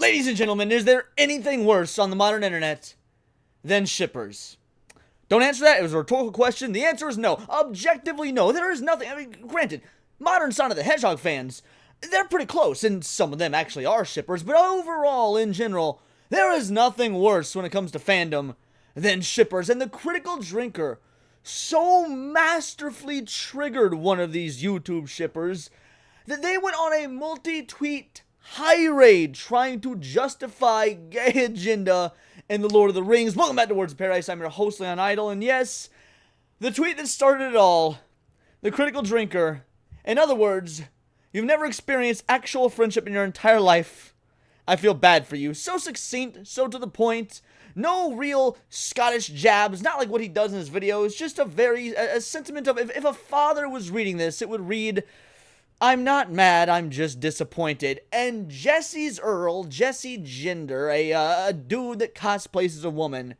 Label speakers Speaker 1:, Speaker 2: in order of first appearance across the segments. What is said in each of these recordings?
Speaker 1: Ladies and gentlemen, is there anything worse on the modern internet than shippers? Don't answer that. It was a rhetorical question. The answer is no. Objectively, no. There is nothing. I mean, granted, modern Sonic the Hedgehog fans, they're pretty close, and some of them actually are shippers, but overall, in general, there is nothing worse when it comes to fandom than shippers. And the Critical Drinker so masterfully triggered one of these YouTube shippers that they went on a multi-tweet tirade trying to justify gay agenda in the Lord of the Rings. Welcome back to Words of Paradise. I'm your host, Leon Idol, and yes, the tweet that started it all, the Critical Drinker. In other words, you've never experienced actual friendship in your entire life. I feel bad for you. So succinct, so to the point. No real Scottish jabs, not like what he does in his videos. Just a sentiment of, if a father was reading this, it would read, I'm not mad, I'm just disappointed. And Jesse Gender, a dude that cosplays as a woman,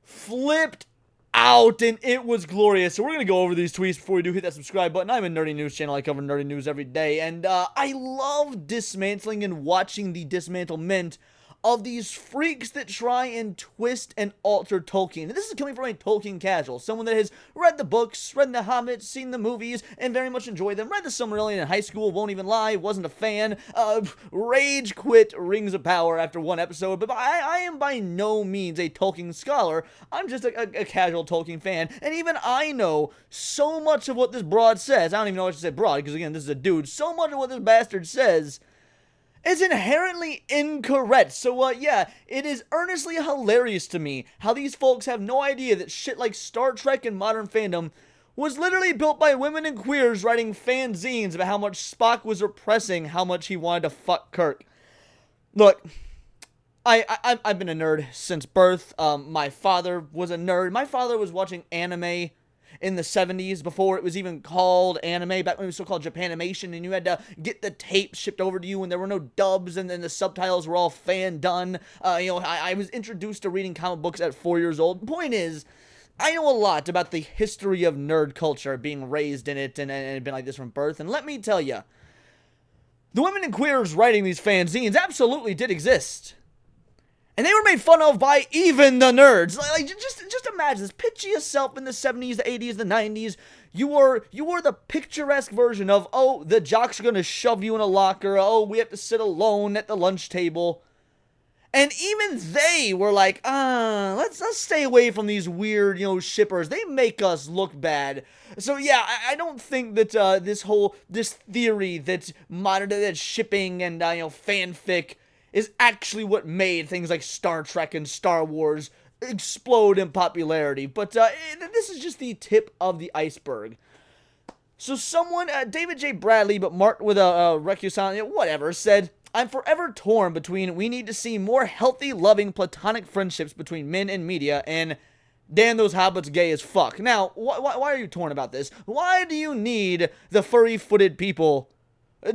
Speaker 1: flipped out, and it was glorious. So we're going to go over these tweets before we do hit that subscribe button. I'm a nerdy news channel. I cover nerdy news every day, and I love dismantling and watching the dismantlement of these freaks that try and twist and alter Tolkien. And this is coming from a Tolkien casual, someone that has read the books, read The Hobbit, seen the movies, and very much enjoyed them. Read the Silmarillion in high school, won't even lie, wasn't a fan. Rage quit Rings of Power after one episode, but I am by no means a Tolkien scholar. I'm just a casual Tolkien fan, and even I know so much of what this broad says. I don't even know what she said broad, because again, this is a dude. So much of what this bastard says is inherently incorrect. So, yeah, it is earnestly hilarious to me how these folks have no idea that shit like Star Trek and modern fandom was literally built by women and queers writing fanzines about how much Spock was repressing how much he wanted to fuck Kirk. Look, I've been a nerd since birth. My father was a nerd. My father was watching anime in the 70s, before it was even called anime, back when it was still called Japanimation, and you had to get the tape shipped over to you, and there were no dubs, and then the subtitles were all fan done. I was introduced to reading comic books at 4 years old. Point is, I know a lot about the history of nerd culture, being raised in it, and been like this from birth, and let me tell you, the women and queers writing these fanzines absolutely did exist. And they were made fun of by even the nerds. Like just imagine this. Picture yourself in the 70s, the 80s, the 90s. You were the picturesque version of, oh, the jocks are going to shove you in a locker. Oh, we have to sit alone at the lunch table. And even they were like, let's stay away from these weird, shippers. They make us look bad. So yeah, I don't think that this theory that that shipping and fanfic is actually what made things like Star Trek and Star Wars explode in popularity. But this is just the tip of the iceberg. So someone, David J. Bradley, but marked with a recusant, whatever, said, I'm forever torn between we need to see more healthy, loving, platonic friendships between men and media, and damn, those hobbits gay as fuck. Now, why are you torn about this? Why do you need the furry-footed people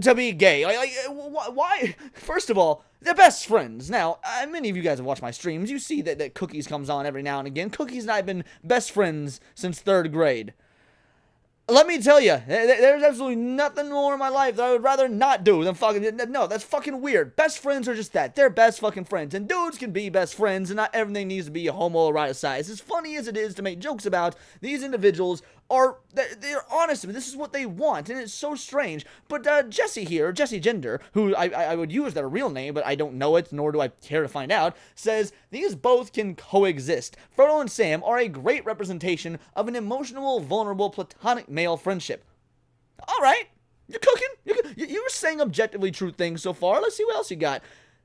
Speaker 1: to be gay? Why? First of all, they're best friends. Now, many of you guys have watched my streams. You see that Cookies comes on every now and again. Cookies and I have been best friends since 3rd grade. Let me tell you, there's absolutely nothing more in my life that I would rather not do than fucking, no, that's fucking weird. Best friends are just that. They're best fucking friends. And dudes can be best friends, and not everything needs to be homoeroticized. As funny as it is to make jokes about, these individuals they're honest. I mean, this is what they want, and it's so strange. But Jesse here, Jesse Gender, who I would use their real name, but I don't know it, nor do I care to find out, says these both can coexist. Frodo and Sam are a great representation of an emotional, vulnerable, platonic male friendship. All right, you're cooking. You're saying objectively true things so far. Let's see what else you got.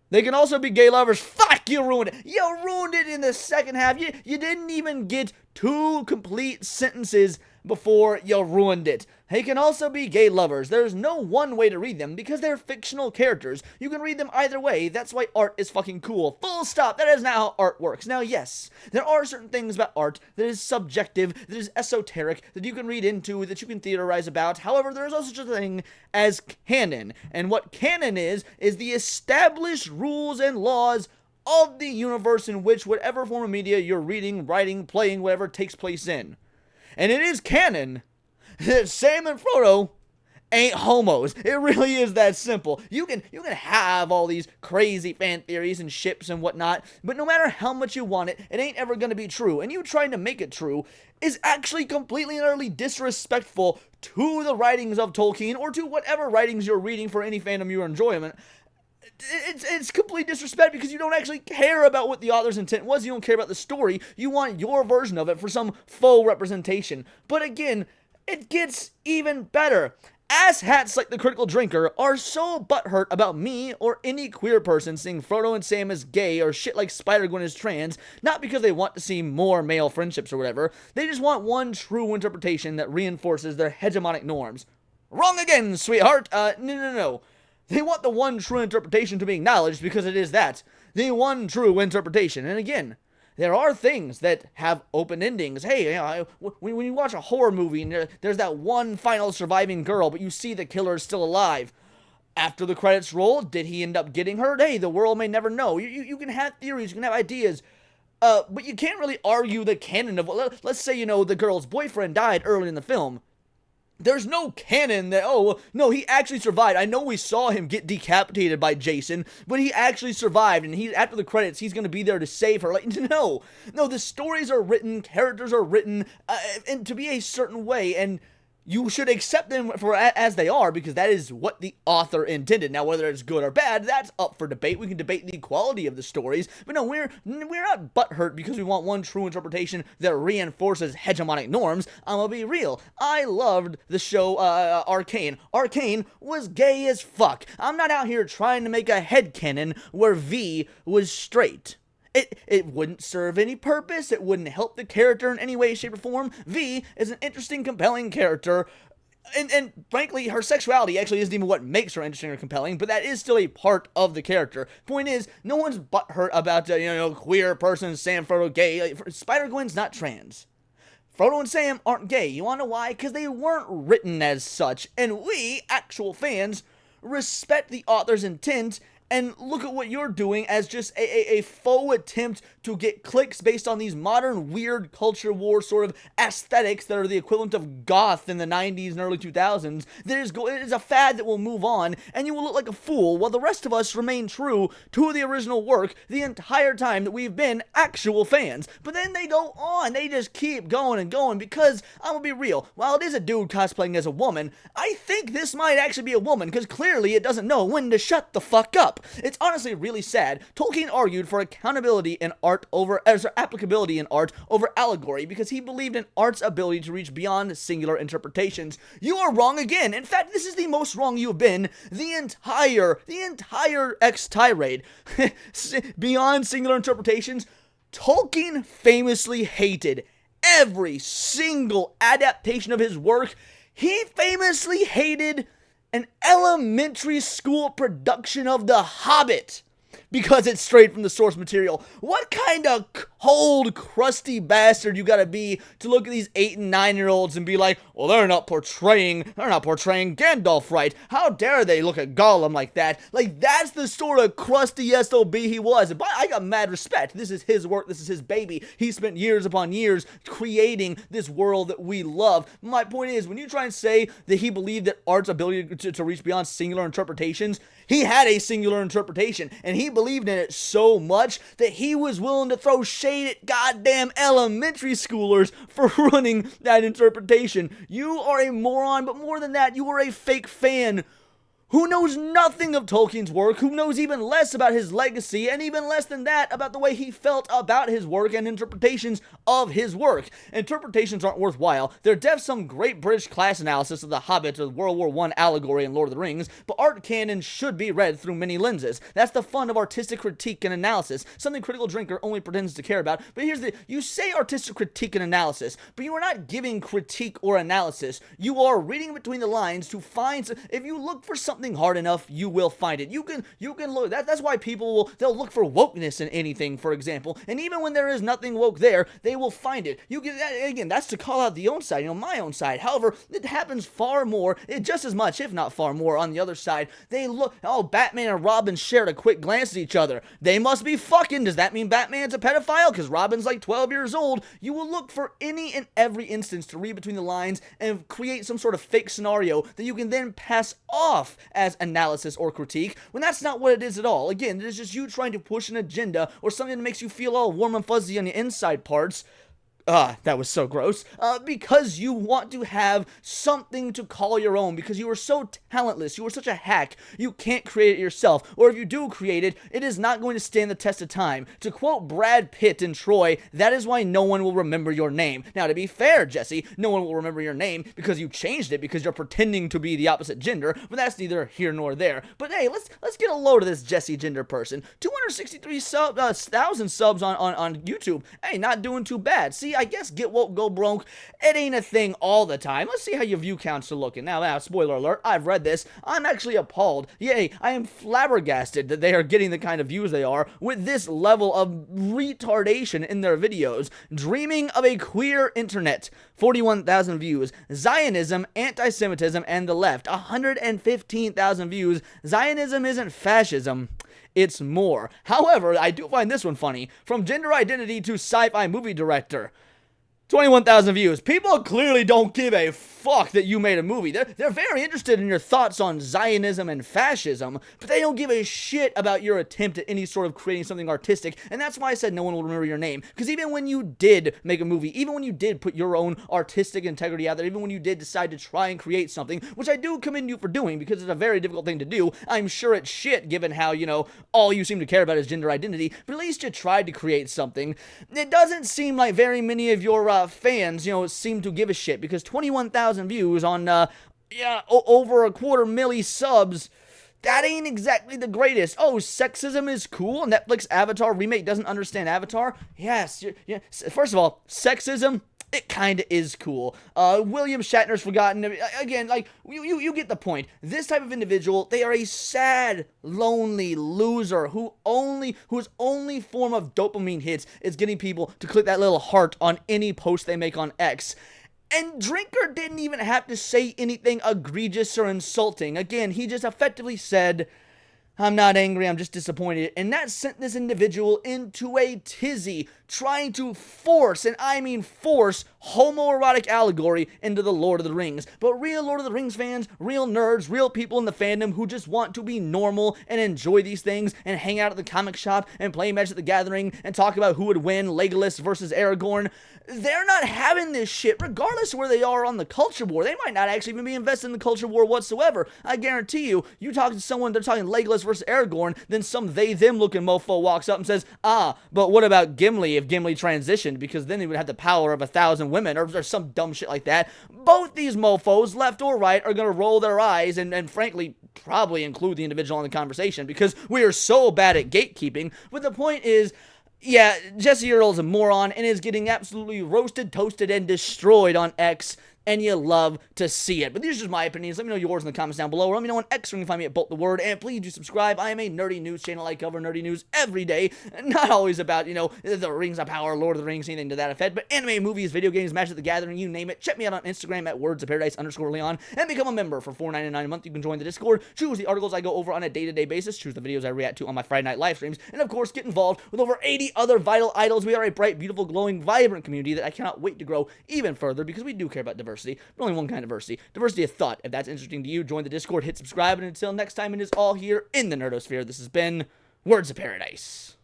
Speaker 1: They can also be gay lovers. Fuck, you ruined it. You ruined it in the second half. You didn't even get 2 complete sentences before you ruined it. They can also be gay lovers. There's no one way to read them because they're fictional characters. You can read them either way. That's why art is fucking cool. Full stop. That is not how art works. Now, yes, there are certain things about art that is subjective, that is esoteric, that you can read into, that you can theorize about. However, there is also such a thing as canon. And what canon is the established rules and laws of the universe in which whatever form of media you're reading, writing, playing, whatever takes place in. And it is canon that Sam and Frodo ain't homos. It really is that simple. You can have all these crazy fan theories and ships and whatnot, but no matter how much you want it, it ain't ever gonna be true. And you trying to make it true is actually completely and utterly disrespectful to the writings of Tolkien or to whatever writings you're reading for any fandom your enjoyment. It's complete disrespect because you don't actually care about what the author's intent was. You don't care about the story. You want your version of it for some faux representation. But again, it gets even better. Asshats like the Critical Drinker are so butthurt about me or any queer person seeing Frodo and Sam as gay or shit like Spider-Gwen as trans, not because they want to see more male friendships or whatever. They just want one true interpretation that reinforces their hegemonic norms. Wrong again, sweetheart. No. They want the one true interpretation to be acknowledged because it is that. The one true interpretation. And again, there are things that have open endings. Hey, when you watch a horror movie and there's that one final surviving girl, but you see the killer is still alive. After the credits roll, did he end up getting hurt? Hey, the world may never know. You can have theories, you can have ideas. But you can't really argue the canon of, let's say, the girl's boyfriend died early in the film. There's no canon that, oh, no, he actually survived. I know we saw him get decapitated by Jason, but he actually survived, and after the credits, he's going to be there to save her. Like, no, the stories are written, characters are written, and to be a certain way, and you should accept them for as they are, because that is what the author intended. Now, whether it's good or bad, that's up for debate. We can debate the quality of the stories, but no, we're not butthurt because we want one true interpretation that reinforces hegemonic norms. I'm gonna be real. I loved the show Arcane. Arcane was gay as fuck. I'm not out here trying to make a headcanon where V was straight. It wouldn't serve any purpose. It wouldn't help the character in any way, shape, or form. V is an interesting, compelling character. And frankly, her sexuality actually isn't even what makes her interesting or compelling, but that is still a part of the character. Point is, no one's butthurt about, queer person, Sam, Frodo, gay. Spider-Gwen's not trans. Frodo and Sam aren't gay. You wanna know why? Because they weren't written as such. And we, actual fans, respect the author's intent and look at what you're doing as just a faux attempt to get clicks based on these modern weird culture war sort of aesthetics that are the equivalent of goth in the 90s and early 2000s. It is a fad that will move on, and you will look like a fool while the rest of us remain true to the original work the entire time that we've been actual fans. But then they go on, they just keep going and going because, I'm gonna be real, while it is a dude cosplaying as a woman, I think this might actually be a woman because clearly it doesn't know when to shut the fuck up. It's honestly really sad. Tolkien argued for accountability in art applicability in art over allegory because he believed in art's ability to reach beyond singular interpretations. You are wrong again. In fact, this is the most wrong you've been the entire X tirade. Beyond singular interpretations, Tolkien famously hated every single adaptation of his work. He famously hated an elementary school production of The Hobbit because it's straight from the source material. What kind of cold, crusty bastard you gotta be to look at these 8 and 9-year-olds and be like, well, they're not portraying Gandalf right. How dare they look at Gollum like that? Like, that's the sort of crusty SOB he was. But I got mad respect. This is his work. This is his baby. He spent years upon years creating this world that we love. My point is, when you try and say that he believed that art's ability to reach beyond singular interpretations, he had a singular interpretation, and he believed in it so much that he was willing to throw shade at goddamn elementary schoolers for running that interpretation. You are a moron, but more than that, you are a fake fan who knows nothing of Tolkien's work, who knows even less about his legacy, and even less than that about the way he felt about his work and interpretations of his work. Interpretations aren't worthwhile. There are def some great British class analysis of The Hobbit or World War I allegory in Lord of the Rings, but art canon should be read through many lenses. That's the fun of artistic critique and analysis, something Critical Drinker only pretends to care about. But you say artistic critique and analysis, but you are not giving critique or analysis. You are reading between the lines to find, if you look for something something hard enough, you will find it. You can look. That's why they'll look for wokeness in anything, for example. And even when there is nothing woke there, they will find it. Again, that's to call out the own side, my own side. However, it happens far more, just as much, if not far more, on the other side. They look, Batman and Robin shared a quick glance at each other. They must be fucking. Does that mean Batman's a pedophile? Because Robin's like 12 years old. You will look for any and every instance to read between the lines and create some sort of fake scenario that you can then pass off as analysis or critique, when that's not what it is at all. Again, it is just you trying to push an agenda or something that makes you feel all warm and fuzzy on the inside parts. That was so gross. Because you want to have something to call your own, because you are so talentless, you are such a hack, you can't create it yourself, or if you do create it, it is not going to stand the test of time. To quote Brad Pitt in Troy, that is why no one will remember your name. Now, to be fair, Jesse, no one will remember your name because you changed it because you're pretending to be the opposite gender, but that's neither here nor there. But hey, let's get a load of this Jesse gender person. 263,000 subs on YouTube. Hey, not doing too bad. See, I guess get woke, go broke. It ain't a thing all the time. Let's see how your view counts are looking. Now, spoiler alert, I've read this. I'm actually appalled. Yay, I am flabbergasted that they are getting the kind of views they are with this level of retardation in their videos. Dreaming of a queer internet, 41,000 views. Zionism, anti-Semitism, and the left, 115,000 views. Zionism isn't fascism. It's more. However, I do find this one funny. From gender identity to sci-fi movie director. 21,000 views. People clearly don't give a fuck that you made a movie. They're very interested in your thoughts on Zionism and fascism, but they don't give a shit about your attempt at any sort of creating something artistic, and that's why I said no one will remember your name. Because even when you did make a movie, even when you did put your own artistic integrity out there, even when you did decide to try and create something, which I do commend you for doing, because it's a very difficult thing to do. I'm sure it's shit, given how, all you seem to care about is gender identity, but at least you tried to create something. It doesn't seem like very many of your fans, seem to give a shit, because 21,000 views on, over 250,000 subs, that ain't exactly the greatest. Oh, sexism is cool? Netflix Avatar remake doesn't understand Avatar? Yes, yeah. First of all, sexism, it kinda is cool. William Shatner's forgotten. Again, like, you get the point. This type of individual, they are a sad, lonely loser whose only form of dopamine hits is getting people to click that little heart on any post they make on X. And Drinker didn't even have to say anything egregious or insulting. Again, he just effectively said, I'm not angry, I'm just disappointed. And that sent this individual into a tizzy, trying to force, and I mean force, homoerotic allegory into the Lord of the Rings. But real Lord of the Rings fans, real nerds, real people in the fandom who just want to be normal and enjoy these things and hang out at the comic shop and play Magic the Gathering and talk about who would win, Legolas versus Aragorn, they're not having this shit, regardless of where they are on the culture war. They might not actually even be invested in the culture war whatsoever. I guarantee you, you talk to someone, they're talking Legolas versus Aragorn, then some they-them looking mofo walks up and says, but what about Gimli if Gimli transitioned, because then he would have the power of 1,000 women, or some dumb shit like that. Both these mofos, left or right, are gonna roll their eyes and frankly, probably include the individual in the conversation, because we are so bad at gatekeeping. But the point is, yeah, Jesse Earl is a moron and is getting absolutely roasted, toasted, and destroyed on X, and you love to see it. But these are just my opinions. Let me know yours in the comments down below, or let me know on X, where you can find me at Bolt the Word, and please do subscribe. I am a nerdy news channel. I cover nerdy news every day, not always about, the Rings of Power, Lord of the Rings, anything to that effect, but anime, movies, video games, Magic the Gathering, you name it. Check me out on Instagram at wordsofparadise_Leon, and become a member for $4.99 a month. You can join the Discord, choose the articles I go over on a day-to-day basis, choose the videos I react to on my Friday night live streams, and of course, get involved with over 80 other vital idols. We are a bright, beautiful, glowing, vibrant community that I cannot wait to grow even further, because we do care about diversity, but only one kind of diversity of thought. If that's interesting to you, join the Discord, hit subscribe, and until next time, it is all here in the Nerdosphere. This has been Words of Paradise.